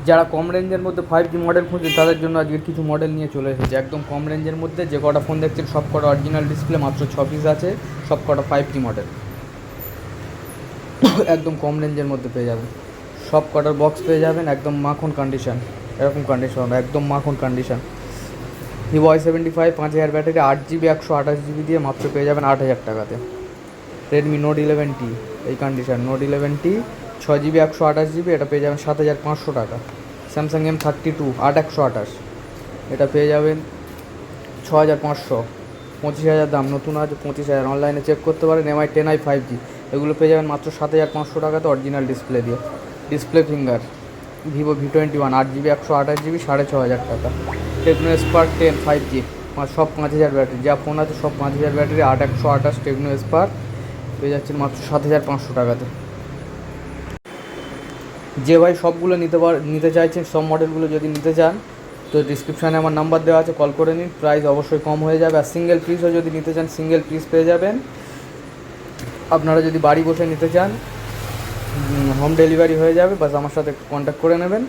যারা কম রেঞ্জের মধ্যে 5G মডেল খুঁজছে তাদের জন্য আজকের কিছু মডেল নিয়ে চলে এসেছে একদম কম রেঞ্জের মধ্যে। যে কটা ফোন দেখছেন সব কটা অরিজিনাল ডিসপ্লে, মাত্র 6 পিস আছে, সব কটা 5G মডেল। একদম কম রেঞ্জের মধ্যে পেয়ে যাবেন, সব কটার বক্স পেয়ে যাবেন একদম মাখন কন্ডিশান, এরকম কন্ডিশন একদম মাখন condition. Vivo Y75 5000 battery, 8GB 128GB দিয়ে মাত্র পেয়ে যাবেন 8000 টাকাতে। রেডমি নোট 11T এই condition, note 11T 6GB 128GB, এটা পেয়ে যাবেন 7500 টাকা। স্যামসাং M32 8128, এটা পেয়ে যাবেন 6500, 25000 দাম, নতুন আছে 25000, অনলাইনে চেক করতে পারেন। MI 10i 5G এগুলো পেয়ে যাবেন মাত্র 7500 টাকাতে অরিজিনাল ডিসপ্লে দিয়ে, display finger. Vivo V21 8GB 128GB 6500 টাকা। টেকনো স্পার্ক 10 5G সব 5000 ব্যাটারি, যা ফোন আছে সব 5000 ব্যাটারি, 8128 টেকনো স্পার্ক পেয়ে যাচ্ছেন মাত্র 7500 টাকাতে। যে ভাই সবগুলো নিতে চাইছেন, সব মডেলগুলো যদি নিতে চান তো ডিসক্রিপশানে আমার নাম্বার দেওয়া আছে, কল করে নিন, প্রাইস অবশ্যই কম হয়ে যাবে। আর সিঙ্গেল পিসও যদি নিতে চান সিঙ্গেল পিস পেয়ে যাবেন। আপনারা যদি বাড়ি বসে নিতে চান হোম ডেলিভারি হয়ে যাবে, বাস আমার সাথে কন্ট্যাক্ট করে নেবেন।